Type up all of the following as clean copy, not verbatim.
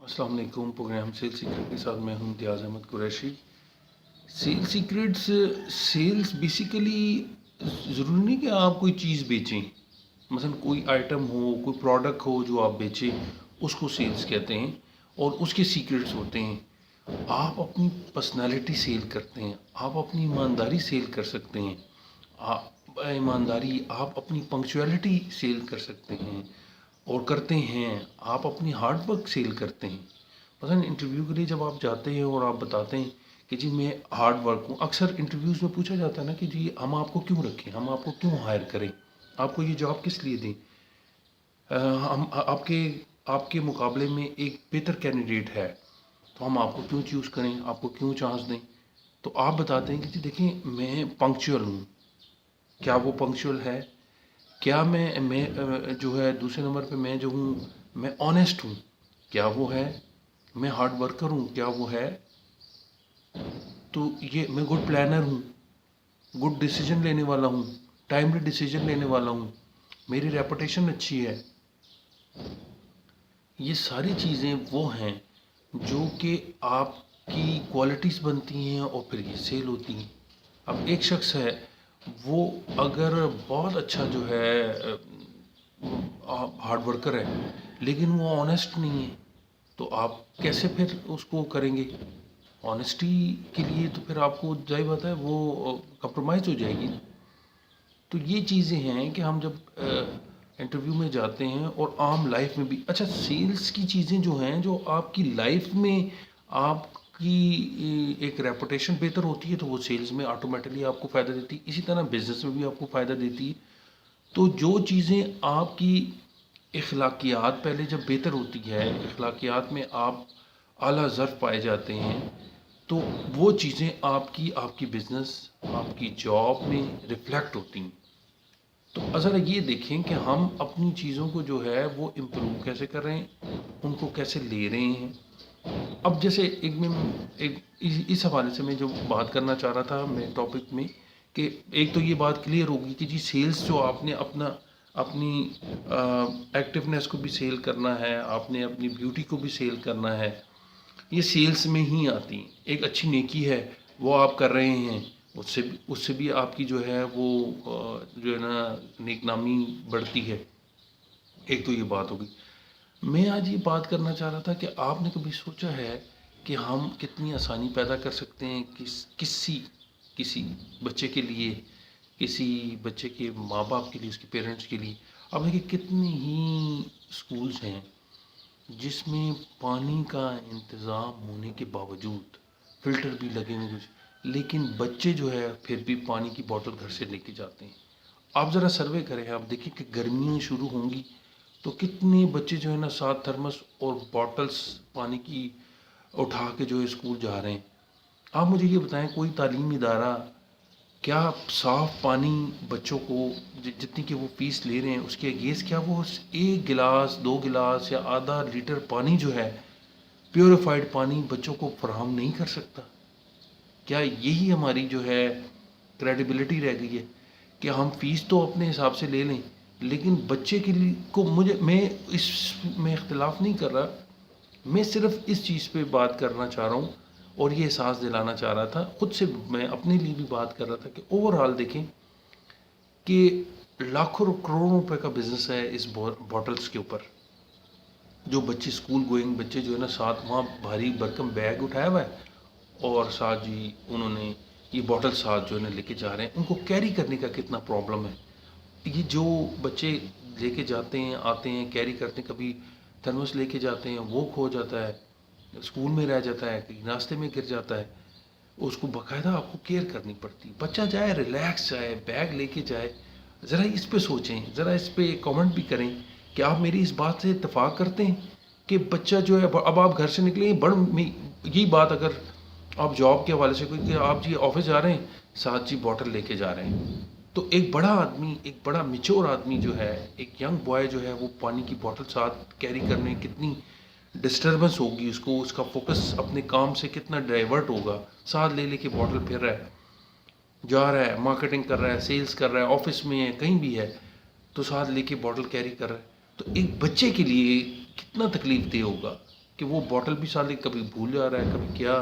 السلام علیکم. Programme cell secret کے ساتھ میں ہوں Imtiaz Ahmed Qureshi. Sale secrets sales basically ضروری نہیں کہ آپ کوئی چیز بیچیں. مثلا کوئی آئٹم ہو، کوئی پروڈکٹ ہو جو آپ بیچیں، اس کو سیلز کہتے ہیں اور اس کے سیکرٹس ہوتے ہیں. آپ اپنی پرسنالٹی سیل کرتے ہیں، آپ اپنی ایمانداری سیل کر سکتے ہیں. آپ اپنی پنکچویلٹی سیل کر سکتے ہیں اور کرتے ہیں. آپ اپنی ہارڈ ورک سیل کرتے ہیں. مثلا انٹرویو کے لیے جب آپ جاتے ہیں اور آپ بتاتے ہیں کہ جی میں ہارڈ ورک ہوں، اکثر انٹرویوز میں پوچھا جاتا ہے نا کہ جی ہم آپ کو کیوں رکھیں، ہم آپ کو کیوں ہائر کریں، آپ کو یہ جاب کس لیے دیں، ہم آپ کے مقابلے میں ایک بہتر کینڈیڈیٹ ہے تو ہم آپ کو کیوں چوز کریں، آپ کو کیوں چانس دیں. تو آپ بتاتے ہیں کہ جی دیکھیں میں پنکچوئل ہوں. کیا وہ پنکچوئل ہے؟ کیا میں جو ہے دوسرے نمبر پہ میں جو ہوں میں آنیسٹ ہوں، کیا وہ ہے؟ میں ہارڈ ورکر ہوں، کیا وہ ہے؟ تو یہ میں گڈ پلانر ہوں، گڈ ڈیسیجن لینے والا ہوں، ٹائملی ڈیسیجن لینے والا ہوں، میری ریپوٹیشن اچھی ہے. یہ ساری چیزیں وہ ہیں جو کہ آپ کی کوالٹیز بنتی ہیں اور پھر یہ سیل ہوتی ہیں. اب ایک شخص ہے وہ اگر بہت اچھا جو ہے ہارڈ ورکر ہے لیکن وہ آنیسٹ نہیں ہے تو آپ کیسے پھر اس کو کریں گے؟ آنیسٹی کے لیے تو پھر آپ کو ظاہر بات ہے وہ کمپرومائز ہو جائے گی. تو یہ چیزیں ہیں کہ ہم جب انٹرویو میں جاتے ہیں اور عام لائف میں بھی اچھا سیلز کی چیزیں جو ہیں جو آپ کی لائف میں آپ کی ایک ریپوٹیشن بہتر ہوتی ہے تو وہ سیلز میں آٹومیٹکلی آپ کو فائدہ دیتی ہے. اسی طرح بزنس میں بھی آپ کو فائدہ دیتی ہے. تو جو چیزیں آپ کی اخلاقیات پہلے جب بہتر ہوتی ہے، اخلاقیات میں آپ اعلیٰ ظرف پائے جاتے ہیں تو وہ چیزیں آپ کی بزنس، آپ کی جاب میں ریفلیکٹ ہوتی ہیں. تو ذرا یہ دیکھیں کہ ہم اپنی چیزوں کو جو ہے وہ امپروو کیسے کر رہے ہیں، ان کو کیسے لے رہے ہیں. اب جیسے اس حوالے سے میں جو بات کرنا چاہ رہا تھا میں ٹاپک میں کہ ایک تو یہ بات کلیئر ہوگی کہ جی سیلز جو آپ نے اپنی ایکٹیونیس کو بھی سیل کرنا ہے، آپ نے اپنی بیوٹی کو بھی سیل کرنا ہے، یہ سیلز میں ہی آتی ہیں. ایک اچھی نیکی ہے وہ آپ کر رہے ہیں، اس سے بھی آپ کی جو ہے وہ جو ہے نا نیک نامی بڑھتی ہے. ایک تو یہ بات ہوگی. میں آج یہ بات کرنا چاہ رہا تھا کہ آپ نے کبھی سوچا ہے کہ ہم کتنی آسانی پیدا کر سکتے ہیں کسی بچے کے لیے، کسی بچے کے ماں باپ کے لیے، اس کے پیرنٹس کے لیے. اب دیکھیں کتنے ہی سکولز ہیں جس میں پانی کا انتظام ہونے کے باوجود فلٹر بھی لگے ہوئے کچھ، لیکن بچے جو ہے پھر بھی پانی کی بوتل گھر سے لے کے جاتے ہیں. آپ ذرا سروے کریں، آپ دیکھیں کہ گرمیاں شروع ہوں گی تو کتنے بچے جو ہے نا 7 تھرمس اور بوٹلز پانی کی اٹھا کے جو ہے اسکول جا رہے ہیں. آپ مجھے یہ بتائیں کوئی تعلیمی ادارہ کیا صاف پانی بچوں کو جتنی کہ وہ فیس لے رہے ہیں اس کے اگینسٹ کیا وہ 1 گلاس 2 گلاس یا آدھا لیٹر پانی جو ہے پیوریفائڈ پانی بچوں کو فراہم نہیں کر سکتا؟ کیا یہی ہماری جو ہے کریڈیبلٹی رہ گئی ہے کہ ہم فیس تو اپنے حساب سے لے لیں لیکن بچے کے لیے میں اس میں اختلاف نہیں کر رہا، میں صرف اس چیز پہ بات کرنا چاہ رہا ہوں اور یہ احساس دلانا چاہ رہا تھا خود سے. میں اپنے لیے بھی بات کر رہا تھا کہ اوورآل دیکھیں کہ لاکھوں کروڑوں روپے کا بزنس ہے اس بوٹلز کے اوپر. جو بچے اسکول گوئنگ بچے جو ہے نا ساتھ وہاں بھاری بھرکم بیگ اٹھایا ہوا ہے اور ساتھ جی انہوں نے یہ بوٹل ساتھ جو ہے نا لے کے جا رہے ہیں. ان کو کیری کرنے کا کتنا پرابلم ہے. یہ جو بچے لے کے جاتے ہیں آتے ہیں کیری کرتے ہیں، کبھی تھرمس لے کے جاتے ہیں وہ کھو جاتا ہے، اسکول میں رہ جاتا ہے، کہیں راستے میں گر جاتا ہے، اس کو باقاعدہ آپ کو کیئر کرنی پڑتی. بچہ جائے ریلیکس جائے بیگ لے کے جائے. ذرا اس پہ سوچیں، ذرا اس پہ کامنٹ بھی کریں کہ آپ میری اس بات سے اتفاق کرتے ہیں کہ بچہ جو ہے اب آپ گھر سے نکلیں یہی بات اگر آپ جاب کے حوالے سے کوئی کہ آپ جی آفس جا رہے ہیں ساتھ جی بوٹل لے کے جا رہے ہیں تو ایک بڑا آدمی، ایک بڑا میچور آدمی جو ہے، ایک ینگ بوائے جو ہے وہ پانی کی بوٹل ساتھ کیری کرنے کتنی ڈسٹربنس ہوگی اس کو، اس کا فوکس اپنے کام سے کتنا ڈائیورٹ ہوگا. ساتھ لے کے بوٹل پھر رہا ہے، جا رہا ہے، مارکیٹنگ کر رہا ہے، سیلز کر رہا ہے، آفس میں ہے کہیں بھی ہے تو ساتھ لے کے بوٹل کیری کر رہا ہے. تو ایک بچے کے لیے کتنا تکلیف دہ ہوگا کہ وہ بوٹل بھی سالے کبھی بھول جا رہا ہے، کبھی کیا،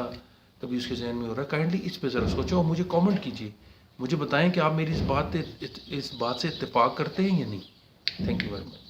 کبھی اس کے ذہن میں ہو رہا ہے. کائنڈلی اس پہ ذرا سوچو اور مجھے کامنٹ کیجیے، مجھے بتائیں کہ آپ میری اس بات سے اتفاق کرتے ہیں یا نہیں. Thank you very much.